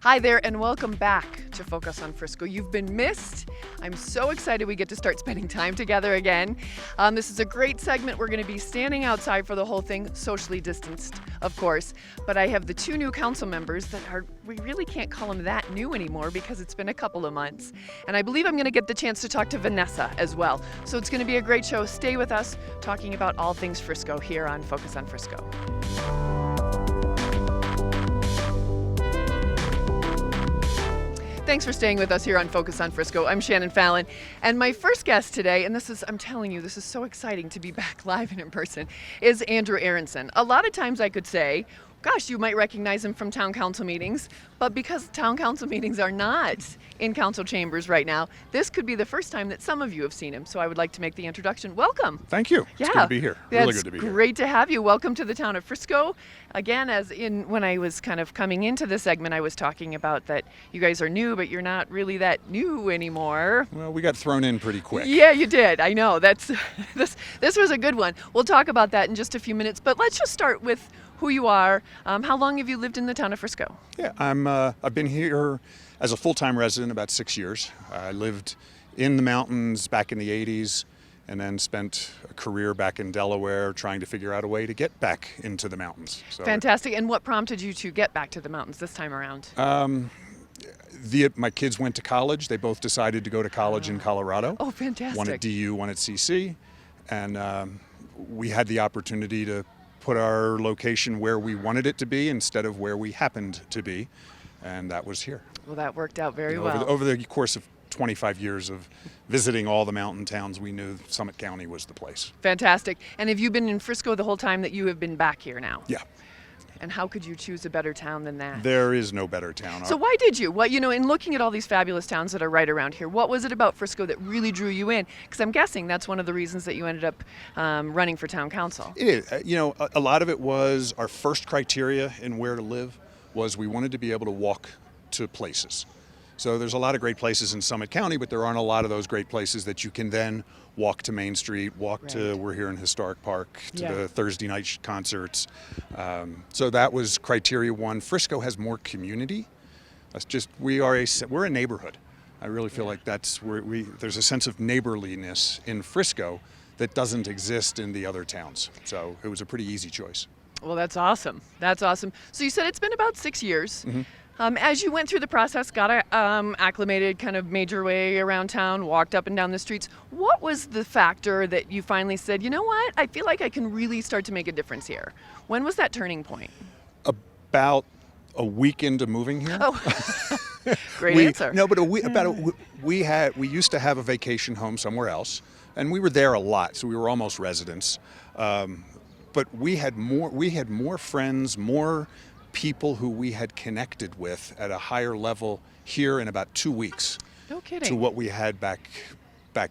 Hi there and welcome back to Focus on Frisco. You've been missed. I'm so excited we get to start spending time together again. This is a great segment. We're going to be standing outside for the whole thing, socially distanced, of course. But I have the two new council members that we really can't call them that new anymore because it's been a couple of months. And I believe I'm going to get the chance to talk to Vanessa as well. So it's going to be a great show. Stay with us talking about all things Frisco here on Focus on Frisco. Thanks for staying with us here on Focus on Frisco. I'm Shannon Fallon, and my first guest today, and I'm telling you, this is so exciting to be back live and in person, is Andrew AERENSON. A lot of times I could say, gosh, you might recognize him from town council meetings, but because town council meetings are not in council chambers right now, this could be the first time that some of you have seen him. So I would like to make the introduction. Welcome. Thank you. It's good to be here. Really good to be here. Great to have you. Welcome to the town of Frisco. Again, when I was kind of coming into this segment, I was talking about that you guys are new, but you're not really that new anymore. Well, we got thrown in pretty quick. Yeah, you did. I know. This was a good one. We'll talk about that in just a few minutes, but let's just start with who you are. How long have you lived in the town of Frisco? Yeah, I've been here as a full-time resident about 6 years. I lived in the mountains back in the 80s and then spent a career back in Delaware trying to figure out a way to get back into the mountains. So, fantastic. And what prompted you to get back to the mountains this time around? My kids went to college. They both decided to go to college in Colorado. Oh, fantastic. One at DU, one at CC. And we had the opportunity to put our location where we wanted it to be instead of where we happened to be, and that was here. Well, that worked out very well. Over the course of 25 years of visiting all the mountain towns, we knew Summit County was the place. Fantastic. And have you been in Frisco the whole time that you have been back here now? Yeah. And how could you choose a better town than that? There is no better town. So why did you? In looking at all these fabulous towns that are right around here, what was it about Frisco that really drew you in? Because I'm guessing that's one of the reasons that you ended up running for town council. It is. A lot of it was our first criteria in where to live was we wanted to be able to walk to places. So there's a lot of great places in Summit County, but there aren't a lot of those great places that you can then walk to Main Street, we're here in Historic Park, to the Thursday night concerts. So that was criteria one. Frisco has more community. That's just, we're a neighborhood. I really feel like that's where there's a sense of neighborliness in Frisco that doesn't exist in the other towns. So it was a pretty easy choice. Well, that's awesome. That's awesome. So you said it's been about 6 years. Mm-hmm. As you went through the process, got acclimated, kind of made your way around town, walked up and down the streets, what was the factor that you finally said, you know what, I feel like I can really start to make a difference here? When was that turning point? About a week into moving here. Oh, great answer. No, but we used to have a vacation home somewhere else, and we were there a lot, so we were almost residents. But we had more friends, more people who we had connected with at a higher level here in about 2 weeks. No kidding. To what we had back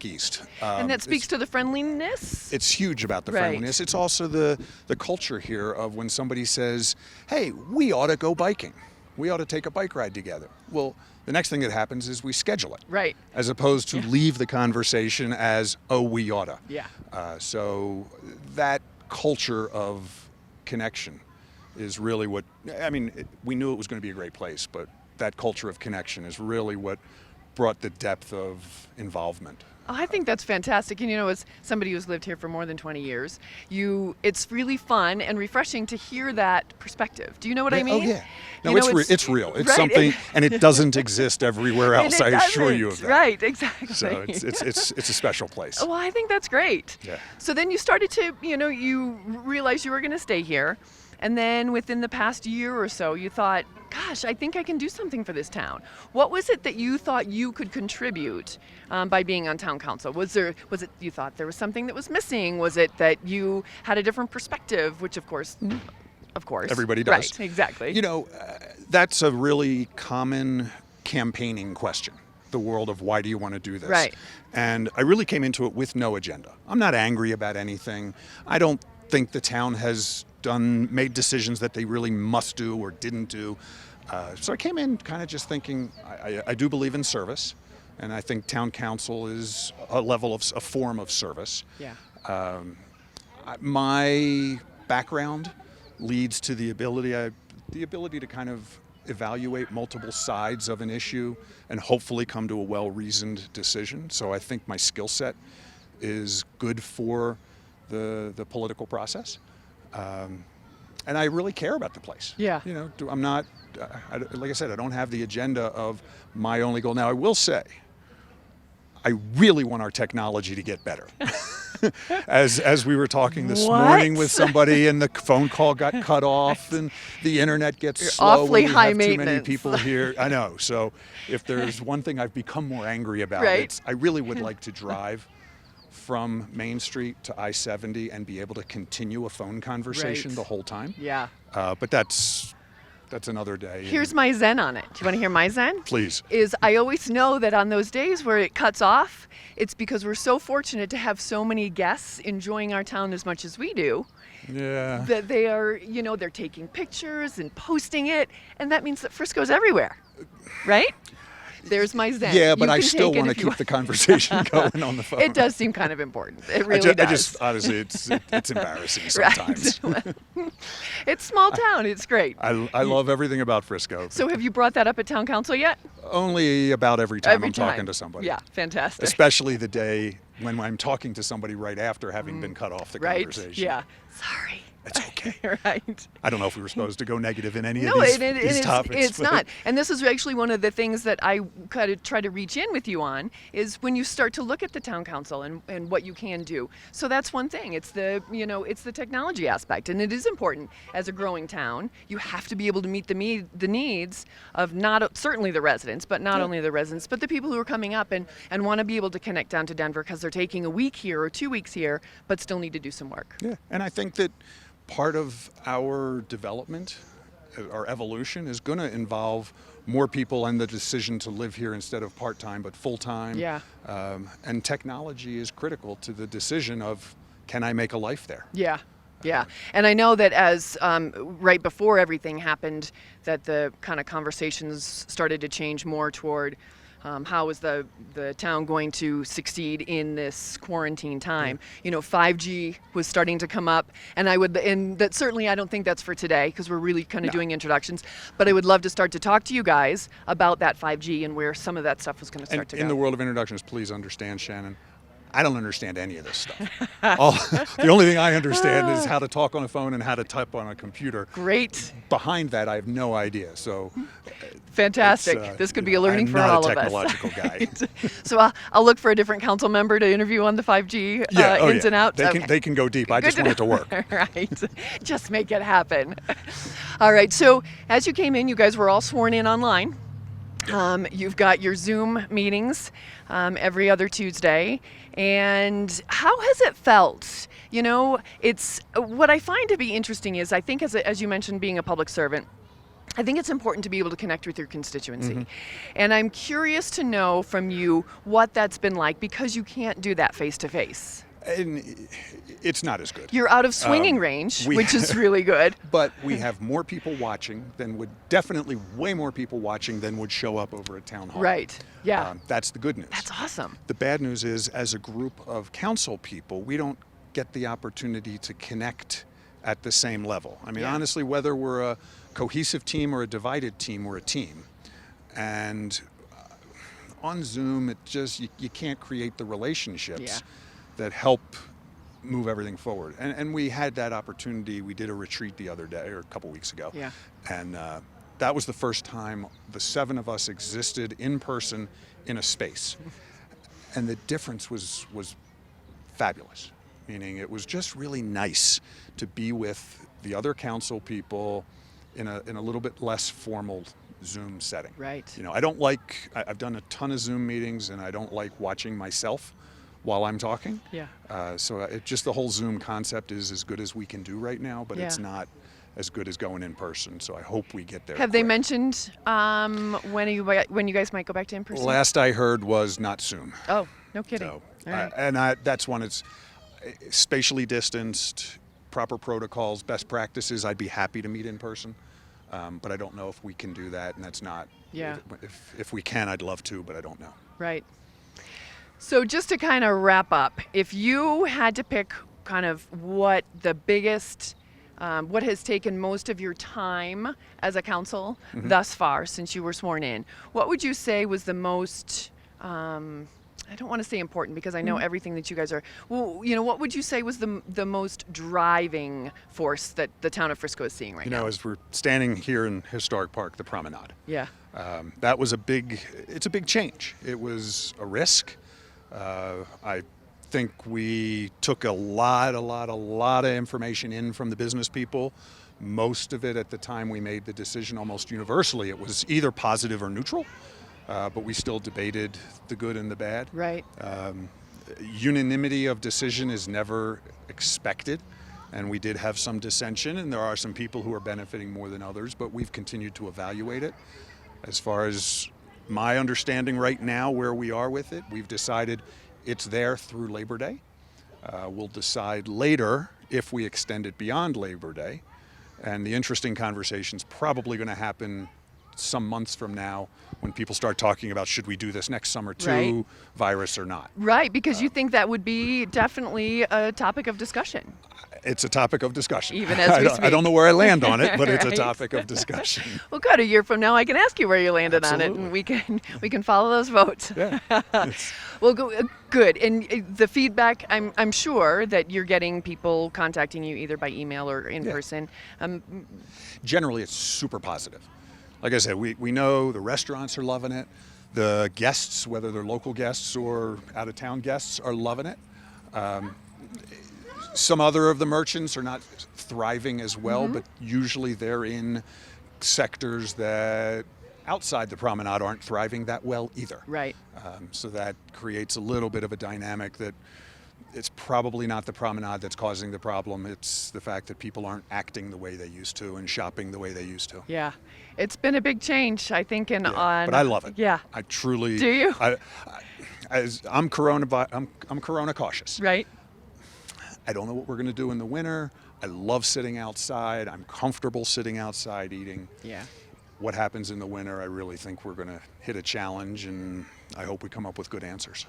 east. And that speaks to the friendliness? It's huge about the friendliness. It's also the culture here of when somebody says, hey, we ought to go biking. We ought to take a bike ride together. Well, the next thing that happens is we schedule it. Right. As opposed to leave the conversation as, oh, we oughta. Yeah. So that culture of connection is really what, we knew it was going to be a great place, but that culture of connection is really what brought the depth of involvement. Oh, I think that's fantastic. And as somebody who's lived here for more than 20 years, it's really fun and refreshing to hear that perspective. Do you know what I mean? Oh, yeah. No, it's real. It's something, and it doesn't exist everywhere else, I assure you of that. Right, exactly. So it's a special place. Well, I think that's great. Yeah. So then you started to, you realized you were going to stay here. And then within the past year or so, you thought, gosh, I think I can do something for this town. What was it that you thought you could contribute by being on town council? Was it you thought there was something that was missing? Was it that you had a different perspective, which of course, everybody does. Right, exactly. That's a really common campaigning question. The world of why do you want to do this? Right. And I really came into it with no agenda. I'm not angry about anything. I don't think the town has made decisions that they really must do or didn't do. So I came in kind of just thinking, I do believe in service, and I think town council is a form of service. Yeah. My background leads to the ability to kind of evaluate multiple sides of an issue and hopefully come to a well-reasoned decision. So I think my skill set is good for the political process. And I really care about the place. Yeah. You know, I'm not, like I said, I don't have the agenda of my only goal. Now, I will say, I really want our technology to get better. As we were talking this morning with somebody, and the phone call got cut off, and the internet gets You're slow. awfully when we high have too many maintenance. people here. I know. So if there's one thing I've become more angry about, Right. it's I really would like to drive from Main Street to I-70 and be able to continue a phone conversation Right. the whole time. Yeah. But that's another day. Here's my zen on it. Do you want to hear my zen? Please. Is I always know that on those days where it cuts off, it's because we're so fortunate to have so many guests enjoying our town as much as we do, Yeah. that they are, you know, they're taking pictures and posting it, and that means that Frisco's everywhere, right? There's my zen. Yeah, but You I can still take it want to if you keep the conversation going on the phone. It does seem kind of important. It really does. I just honestly, it's embarrassing sometimes. Right. It's small town. It's great. I love everything about Frisco. So have you brought that up at town council yet? Only about every time Every I'm time. talking to somebody. Yeah, fantastic. Especially the day when I'm talking to somebody right after having been cut off the Right? conversation. Yeah. Sorry. It's okay. Right. I don't know if we were supposed to go negative in any No, of these topics. it's but- not. And this is actually one of the things that I kind of try to reach in with you on, is when you start to look at the town council and what you can do. So that's one thing. It's the, you know, it's the technology aspect, and it is important as a growing town. You have to be able to meet the needs of not certainly the residents, but not only the residents, but the people who are coming up and want to be able to connect down to Denver because they're taking a week here or 2 weeks here, but still need to do some work. Yeah, and I think that part of our development, our evolution, is going to involve more people and the decision to live here instead of part-time but full-time. Yeah. And technology is critical to the decision of, can I make a life there? Yeah, yeah. And I know that as right before everything happened, that the kind of conversations started to change more toward how is the town going to succeed in this quarantine time? You know, 5G was starting to come up, and that certainly I don't think that's for today because we're really kind of doing introductions. But I would love to start to talk to you guys about that 5G and where some of that stuff was going to start to go. In the world of introductions, please understand, Shannon, I don't understand any of this stuff. The only thing I understand is how to talk on a phone and how to type on a computer. Great. Behind that, I have no idea. So, Fantastic. This could be a learning I'm for not all a of us. technological guy. So I'll look for a different council member to interview on the 5G ins and outs. They can go deep. I just want it to work. Right. Just make it happen. All right. So as you came in, you guys were all sworn in online. You've got your Zoom meetings every other Tuesday. And how has it felt? You know, it's what I find to be interesting is I think as you mentioned, being a public servant, I think it's important to be able to connect with your constituency. Mm-hmm. And I'm curious to know from you what that's been like, because you can't do that face to face. And it's not as good. You're out of swinging range, which is really good. But we have more people watching definitely way more people watching than would show up over at town hall. Right. Yeah. That's the good news. That's awesome. The bad news is, as a group of council people, we don't get the opportunity to connect at the same level. I mean, honestly, whether we're a cohesive team or a divided team, we're a team. And on Zoom, it just, you can't create the relationships that help move everything forward. And we had that opportunity. We did a retreat the other day, or a couple weeks ago. Yeah. And that was the first time the 7 of us existed in person in a space. And the difference was fabulous. Meaning it was just really nice to be with the other council people in a little bit less formal Zoom setting. Right. You know, I've done a ton of Zoom meetings, and I don't like watching myself while I'm talking. Yeah. So just the whole Zoom concept is as good as we can do right now, but it's not as good as going in person. So I hope we get there. Have they quick. mentioned when you guys might go back to in person? Last I heard was not soon. Oh, no kidding. So, All right. that's when it's spatially distanced, proper protocols, best practices. I'd be happy to meet in person, but I don't know if we can do that, and that's not. Yeah. If we can, I'd love to, but I don't know. Right. So just to kind of wrap up, if you had to pick kind of what the biggest what has taken most of your time as a council thus far since you were sworn in? What would you say was the most, I don't want to say important because I know everything that you guys are, well, you know, what would you say was the most driving force that the town of Frisco is seeing right now? You know, as we're standing here in Historic Park, the promenade. Yeah. That was it's a big change. It was a risk. I think we took a lot of information in from the business people. Most of it at the time we made the decision, almost universally, it was either positive or neutral, but we still debated the good and the bad. Right. Unanimity of decision is never expected, and we did have some dissension, and there are some people who are benefiting more than others, but we've continued to evaluate it. As far as my understanding right now where we are with it, we've decided it's there through Labor Day. We'll decide later if we extend it beyond Labor Day. And the interesting conversation's probably going to happen some months from now when people start talking about should we do this next summer too, Right. virus or not. Right, because you think that would be definitely a topic of discussion. It's a topic of discussion. Even as we I don't know where I land on it, but it's a Right. topic of discussion. Well, good. A year from now, I can ask you where you landed on it, Absolutely. and we can follow those votes. Yeah. Well, good. And the feedback, I'm sure that you're getting people contacting you either by email or in Yeah. person. Generally, it's super positive. Like I said, we know the restaurants are loving it. The guests, whether they're local guests or out-of-town guests, are loving it. Some other of the merchants are not thriving as well, but usually they're in sectors that outside the promenade aren't thriving that well either. Right. So that creates a little bit of a dynamic that it's probably not the promenade that's causing the problem. It's the fact that people aren't acting the way they used to and shopping the way they used to. Yeah. It's been a big change, I think, Yeah, but I love it. Yeah. I truly Do you? I'm corona cautious. Right. I don't know what we're going to do in the winter. I love sitting outside. I'm comfortable sitting outside eating. Yeah. What happens in the winter, I really think we're going to hit a challenge, and I hope we come up with good answers.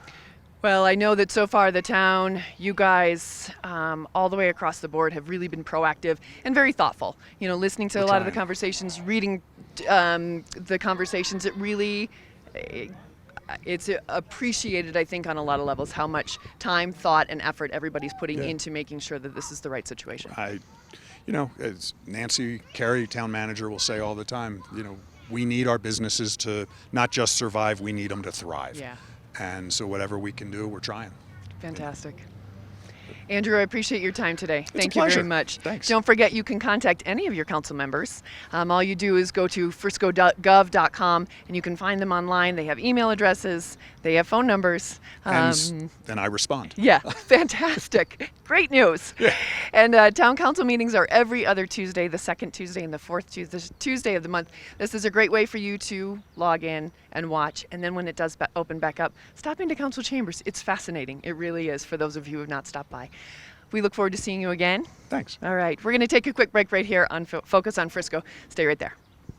Well, I know that so far the town, you guys, all the way across the board, have really been proactive and very thoughtful. You know, listening to We're a lot of the trying. conversations, reading the conversations, it really, it's appreciated, I think, on a lot of levels, how much time, thought, and effort everybody's putting Yeah. into making sure that this is the right situation. As Nancy Carey, town manager, will say all the time, we need our businesses to not just survive, we need them to thrive. Yeah. And so whatever we can do, we're trying. Fantastic. Andrew, I appreciate your time today. Thank you pleasure. very much. Thanks. Don't forget, you can contact any of your council members. All you do is go to frisco.gov.com and you can find them online. They have email addresses, they have phone numbers. And then I respond. Yeah, fantastic. Great news. Yeah. And town council meetings are every other Tuesday, the second Tuesday and the fourth Tuesday of the month. This is a great way for you to log in and watch. And then when it does open back up, stop into council chambers. It's fascinating. It really is, for those of you who have not stopped by. We look forward to seeing you again. Thanks. All right, we're going to take a quick break right here on Focus on Frisco. Stay right there.